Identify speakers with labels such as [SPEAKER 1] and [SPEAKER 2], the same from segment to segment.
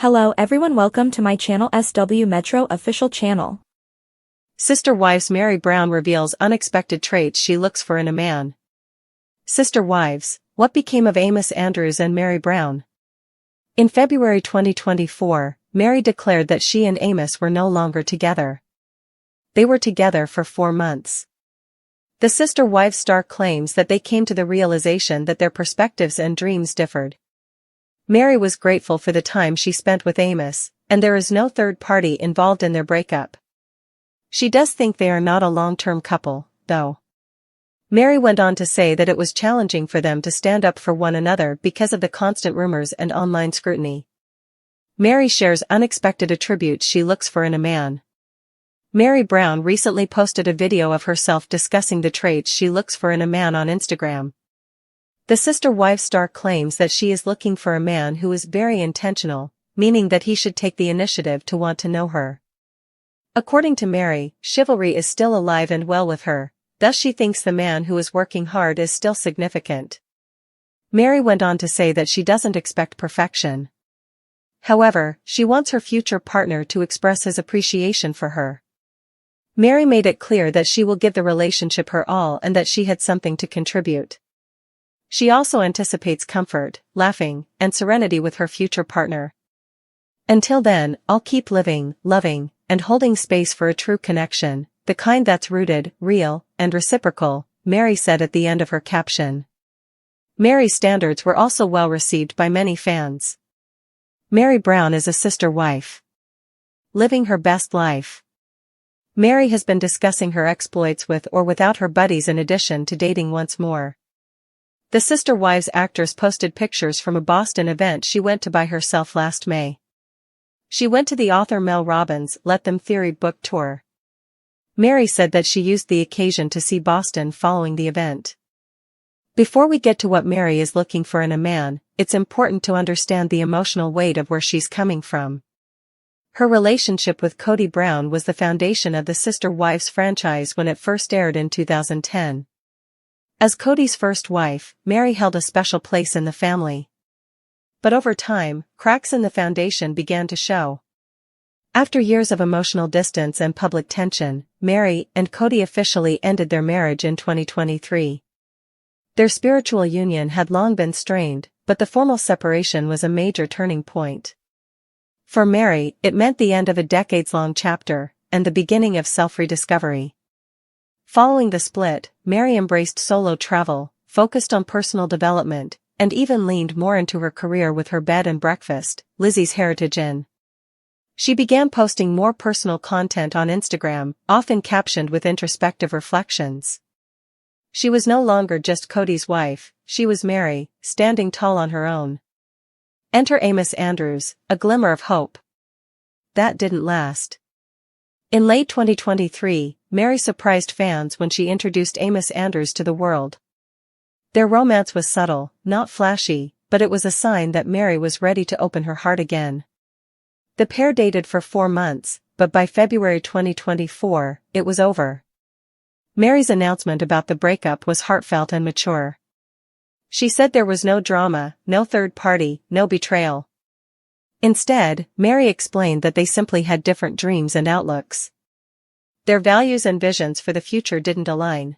[SPEAKER 1] Hello everyone, welcome to my channel SW Metro official channel.
[SPEAKER 2] Sister Wives Meri Brown reveals unexpected traits she looks for in a man. Sister Wives, what became of Amos Andrews and Meri Brown? In February 2024, Meri declared that she and Amos were no longer together. They were together for 4 months. The Sister Wives star claims that they came to the realization that their perspectives and dreams differed. Meri was grateful for the time she spent with Amos, and there is no third party involved in their breakup. She does think they are not a long-term couple, though. Meri went on to say that it was challenging for them to stand up for one another because of the constant rumors and online scrutiny. Meri shares unexpected attributes she looks for in a man. Meri Brown recently posted a video of herself discussing the traits she looks for in a man on Instagram. The Sister Wives star claims that she is looking for a man who is very intentional, meaning that he should take the initiative to want to know her. According to Meri, chivalry is still alive and well with her, thus she thinks the man who is working hard is still significant. Meri went on to say that she doesn't expect perfection. However, she wants her future partner to express his appreciation for her. Meri made it clear that she will give the relationship her all and that she had something to contribute. She also anticipates comfort, laughing, and serenity with her future partner. Until then, I'll keep living, loving, and holding space for a true connection, the kind that's rooted, real, and reciprocal, Meri said at the end of her caption. Meri's standards were also well received by many fans. Meri Brown is a sister wife. Living her best life. Meri has been discussing her exploits with or without her buddies in addition to dating once more. The Sister Wives actress posted pictures from a Boston event she went to by herself last May. She went to the author Mel Robbins' Let Them Theory book tour. Meri said that she used the occasion to see Boston following the event. Before we get to what Meri is looking for in a man, it's important to understand the emotional weight of where she's coming from. Her relationship with Kody Brown was the foundation of the Sister Wives franchise when it first aired in 2010. As Kody's first wife, Meri held a special place in the family. But over time, cracks in the foundation began to show. After years of emotional distance and public tension, Meri and Kody officially ended their marriage in 2023. Their spiritual union had long been strained, but the formal separation was a major turning point. For Meri, it meant the end of a decades-long chapter, and the beginning of self-rediscovery. Following the split, Meri embraced solo travel, focused on personal development, and even leaned more into her career with her bed and breakfast, Lizzie's Heritage Inn. She began posting more personal content on Instagram, often captioned with introspective reflections. She was no longer just Kody's wife, she was Meri, standing tall on her own. Enter Amos Andrews, a glimmer of hope. That didn't last. In late 2023, Meri surprised fans when she introduced Amos Andrews to the world. Their romance was subtle, not flashy, but it was a sign that Meri was ready to open her heart again. The pair dated for 4 months, but by February 2024, it was over. Meri's announcement about the breakup was heartfelt and mature. She said there was no drama, no third party, no betrayal. Instead, Meri explained that they simply had different dreams and outlooks. Their values and visions for the future didn't align.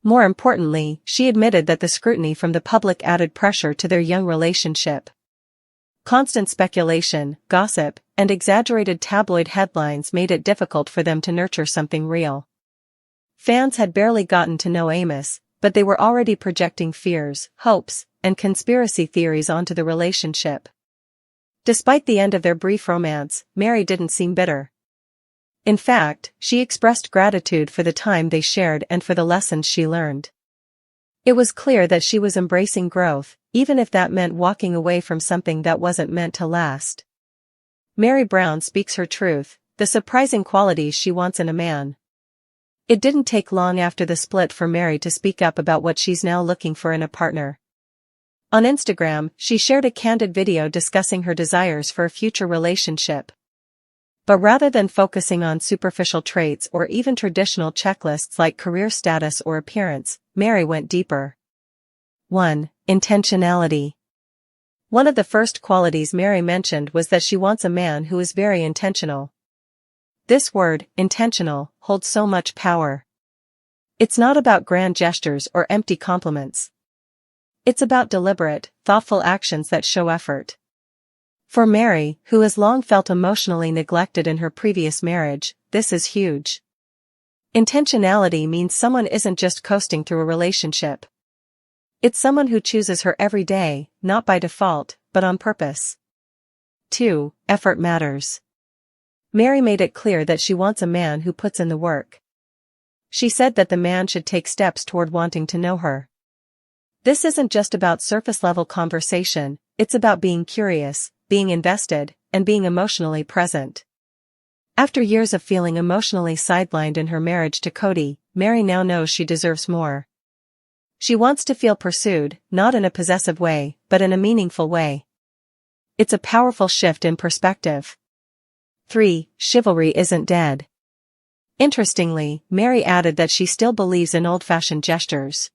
[SPEAKER 2] More importantly, she admitted that the scrutiny from the public added pressure to their young relationship. Constant speculation, gossip, and exaggerated tabloid headlines made it difficult for them to nurture something real. Fans had barely gotten to know Amos, but they were already projecting fears, hopes, and conspiracy theories onto the relationship. Despite the end of their brief romance, Meri didn't seem bitter. In fact, she expressed gratitude for the time they shared and for the lessons she learned. It was clear that she was embracing growth, even if that meant walking away from something that wasn't meant to last. Meri Brown speaks her truth, the surprising qualities she wants in a man. It didn't take long after the split for Meri to speak up about what she's now looking for in a partner. On Instagram, she shared a candid video discussing her desires for a future relationship. But rather than focusing on superficial traits or even traditional checklists like career status or appearance, Meri went deeper. 1. Intentionality. One of the first qualities Meri mentioned was that she wants a man who is very intentional. This word, intentional, holds so much power. It's not about grand gestures or empty compliments. It's about deliberate, thoughtful actions that show effort. For Meri, who has long felt emotionally neglected in her previous marriage, this is huge. Intentionality means someone isn't just coasting through a relationship. It's someone who chooses her every day, not by default, but on purpose. 2. Effort matters. Meri made it clear that she wants a man who puts in the work. She said that the man should take steps toward wanting to know her. This isn't just about surface-level conversation, it's about being curious, being invested, and being emotionally present. After years of feeling emotionally sidelined in her marriage to Cody, Meri now knows she deserves more. She wants to feel pursued, not in a possessive way, but in a meaningful way. It's a powerful shift in perspective. 3. Chivalry isn't dead. Interestingly, Meri added that she still believes in old-fashioned gestures.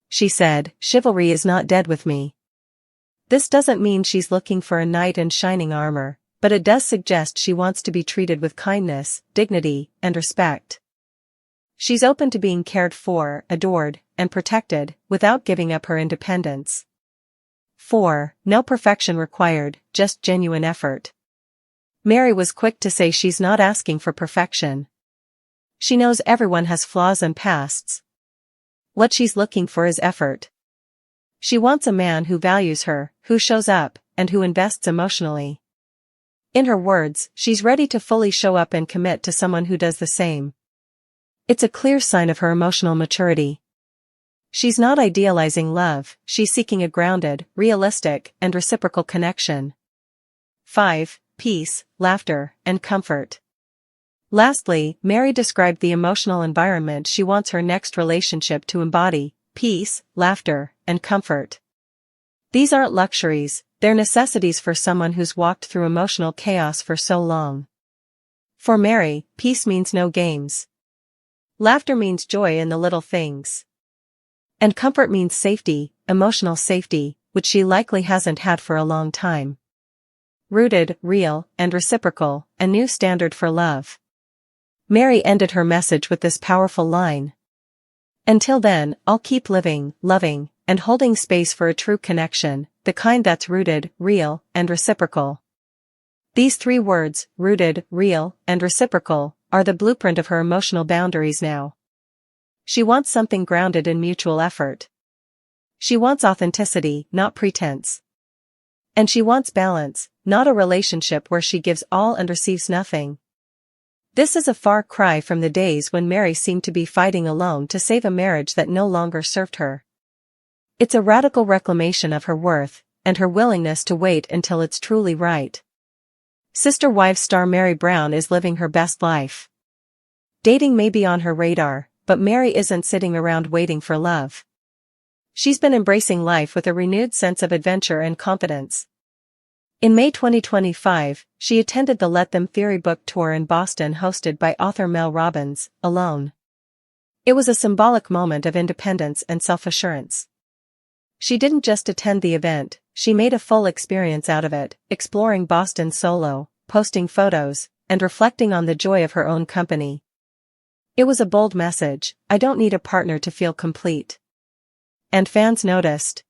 [SPEAKER 2] She said, "Chivalry is not dead with me." This doesn't mean she's looking for a knight in shining armor, but it does suggest she wants to be treated with kindness, dignity, and respect. She's open to being cared for, adored, and protected, without giving up her independence. 4. No perfection required, just genuine effort. Meri was quick to say she's not asking for perfection. She knows everyone has flaws and pasts. What she's looking for is effort. She wants a man who values her, who shows up, and who invests emotionally. In her words, she's ready to fully show up and commit to someone who does the same. It's a clear sign of her emotional maturity. She's not idealizing love, she's seeking a grounded, realistic, and reciprocal connection. 5. Peace, laughter, and comfort. Lastly, Meri described the emotional environment she wants her next relationship to embody: peace, laughter, and comfort. These aren't luxuries, they're necessities for someone who's walked through emotional chaos for so long. For Meri, peace means no games. Laughter means joy in the little things. And comfort means safety, emotional safety, which she likely hasn't had for a long time. Rooted, real, and reciprocal, a new standard for love. Meri ended her message with this powerful line. Until then, I'll keep living, loving, and holding space for a true connection, the kind that's rooted, real, and reciprocal. These 3 words, rooted, real, and reciprocal, are the blueprint of her emotional boundaries now. She wants something grounded in mutual effort. She wants authenticity, not pretense. And she wants balance, not a relationship where she gives all and receives nothing. This is a far cry from the days when Meri seemed to be fighting alone to save a marriage that no longer served her. It's a radical reclamation of her worth, and her willingness to wait until it's truly right. Sister Wives star Meri Brown is living her best life. Dating may be on her radar, but Meri isn't sitting around waiting for love. She's been embracing life with a renewed sense of adventure and confidence. In May 2025, she attended the Let Them Theory book tour in Boston hosted by author Mel Robbins, alone. It was a symbolic moment of independence and self-assurance. She didn't just attend the event, she made a full experience out of it, exploring Boston solo, posting photos, and reflecting on the joy of her own company. It was a bold message: I don't need a partner to feel complete. And fans noticed.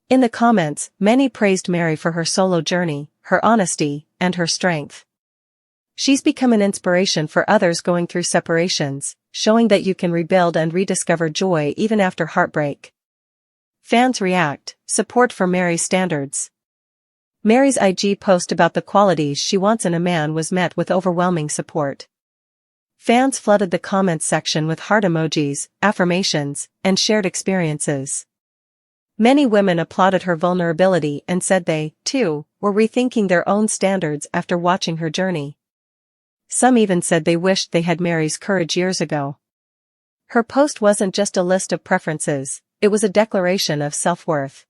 [SPEAKER 2] In the comments, many praised Meri for her solo journey, her honesty, and her strength. She's become an inspiration for others going through separations, showing that you can rebuild and rediscover joy even after heartbreak. Fans react: support for Meri's standards. Meri's IG post about the qualities she wants in a man was met with overwhelming support. Fans flooded the comments section with heart emojis, affirmations, and shared experiences. Many women applauded her vulnerability and said they, too, were rethinking their own standards after watching her journey. Some even said they wished they had Meri's courage years ago. Her post wasn't just a list of preferences, it was a declaration of self-worth.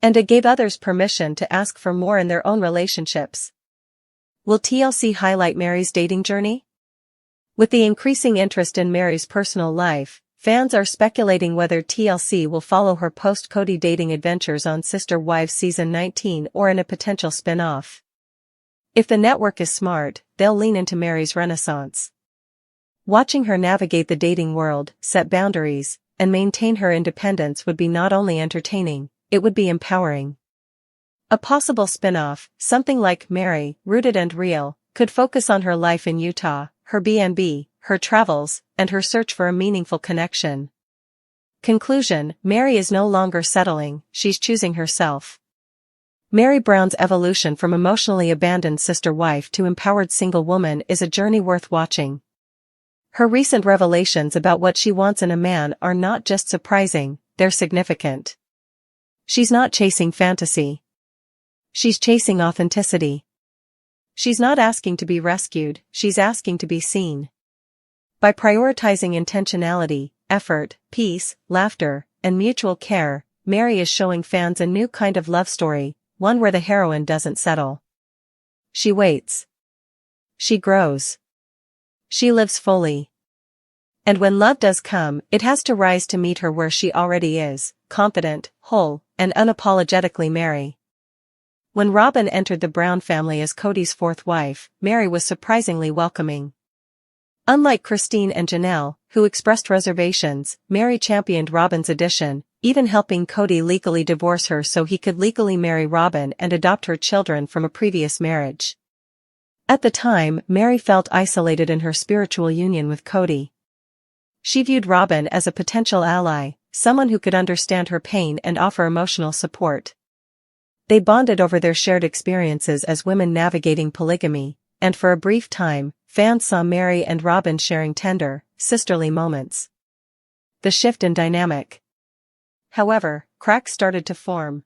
[SPEAKER 2] And it gave others permission to ask for more in their own relationships. Will TLC highlight Meri's dating journey? With the increasing interest in Meri's personal life, fans are speculating whether TLC will follow her post-Cody dating adventures on Sister Wives season 19 or in a potential spin-off. If the network is smart, they'll lean into Meri's renaissance. Watching her navigate the dating world, set boundaries, and maintain her independence would be not only entertaining, it would be empowering. A possible spin-off, something like Meri, Rooted and Real, could focus on her life in Utah, her B&B, her travels, and her search for a meaningful connection. Conclusion: Meri is no longer settling, she's choosing herself. Meri Brown's evolution from emotionally abandoned sister wife to empowered single woman is a journey worth watching. Her recent revelations about what she wants in a man are not just surprising, they're significant. She's not chasing fantasy. She's chasing authenticity. She's not asking to be rescued, she's asking to be seen. By prioritizing intentionality, effort, peace, laughter, and mutual care, Meri is showing fans a new kind of love story, one where the heroine doesn't settle. She waits. She grows. She lives fully. And when love does come, it has to rise to meet her where she already is, confident, whole, and unapologetically Meri. When Robyn entered the Brown family as Cody's fourth wife, Meri was surprisingly welcoming. Unlike Christine and Janelle, who expressed reservations, Meri championed Robyn's addition, even helping Cody legally divorce her so he could legally marry Robyn and adopt her children from a previous marriage. At the time, Meri felt isolated in her spiritual union with Cody. She viewed Robyn as a potential ally, someone who could understand her pain and offer emotional support. They bonded over their shared experiences as women navigating polygamy, and for a brief time, fans saw Meri and Robyn sharing tender, sisterly moments. The shift in dynamic. However, cracks started to form.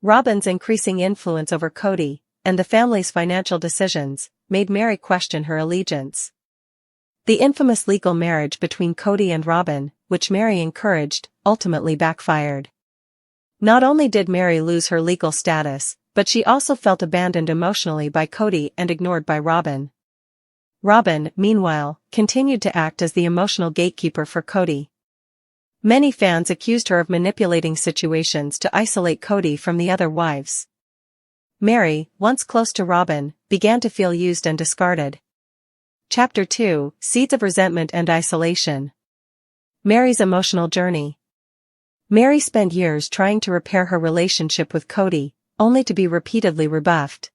[SPEAKER 2] Robyn's increasing influence over Cody, and the family's financial decisions, made Meri question her allegiance. The infamous legal marriage between Cody and Robyn, which Meri encouraged, ultimately backfired. Not only did Meri lose her legal status, but she also felt abandoned emotionally by Cody and ignored by Robyn. Robyn, meanwhile, continued to act as the emotional gatekeeper for Cody. Many fans accused her of manipulating situations to isolate Cody from the other wives. Meri, once close to Robyn, began to feel used and discarded. Chapter 2: Seeds of Resentment and Isolation. Meri's emotional journey. Meri spent years trying to repair her relationship with Cody, only to be repeatedly rebuffed.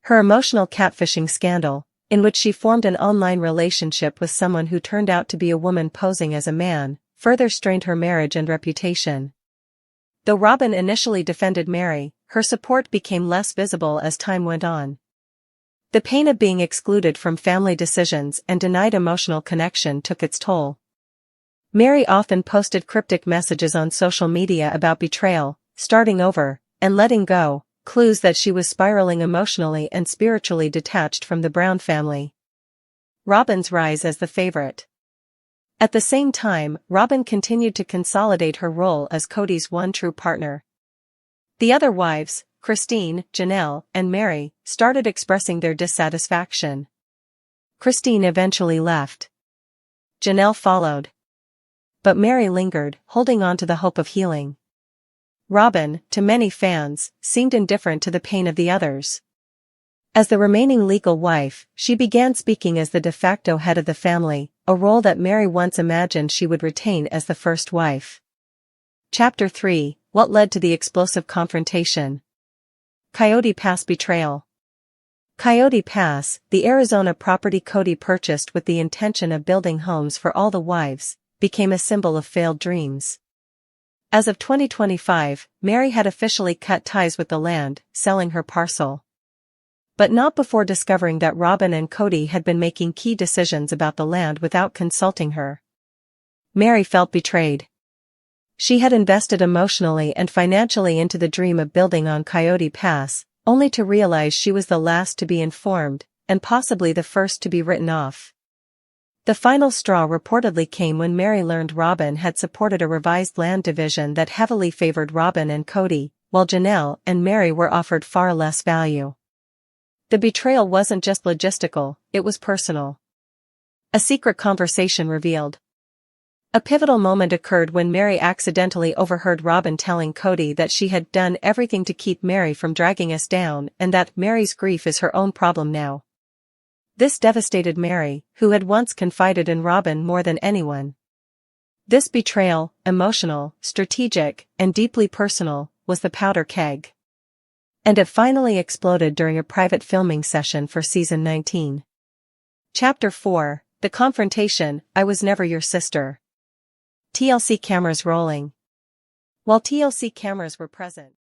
[SPEAKER 2] Her emotional catfishing scandal, in which she formed an online relationship with someone who turned out to be a woman posing as a man, further strained her marriage and reputation. Though Robyn initially defended Meri, her support became less visible as time went on. The pain of being excluded from family decisions and denied emotional connection took its toll. Meri often posted cryptic messages on social media about betrayal, starting over, and letting go, clues that she was spiraling emotionally and spiritually detached from the Brown family. Robyn's rise as the favorite. At the same time, Robyn continued to consolidate her role as Cody's one true partner. The other wives, Christine, Janelle, and Meri, started expressing their dissatisfaction. Christine eventually left. Janelle followed. But Meri lingered, holding on to the hope of healing. Robyn, to many fans, seemed indifferent to the pain of the others. As the remaining legal wife, she began speaking as the de facto head of the family, a role that Meri once imagined she would retain as the first wife. Chapter 3: What led to the explosive confrontation? Coyote Pass betrayal. Coyote Pass, the Arizona property Cody purchased with the intention of building homes for all the wives, became a symbol of failed dreams. As of 2025, Meri had officially cut ties with the land, selling her parcel. But not before discovering that Robyn and Cody had been making key decisions about the land without consulting her. Meri felt betrayed. She had invested emotionally and financially into the dream of building on Coyote Pass, only to realize she was the last to be informed, and possibly the first to be written off. The final straw reportedly came when Meri learned Robyn had supported a revised land division that heavily favored Robyn and Cody, while Janelle and Meri were offered far less value. The betrayal wasn't just logistical, it was personal. A secret conversation revealed. A pivotal moment occurred when Meri accidentally overheard Robyn telling Cody that she had done everything to keep Meri from dragging us down and that Meri's grief is her own problem now. This devastated Meri, who had once confided in Robyn more than anyone. This betrayal, emotional, strategic, and deeply personal, was the powder keg. And it finally exploded during a private filming session for season 19. Chapter 4, The Confrontation, I Was Never Your Sister. TLC cameras rolling. While TLC cameras were present,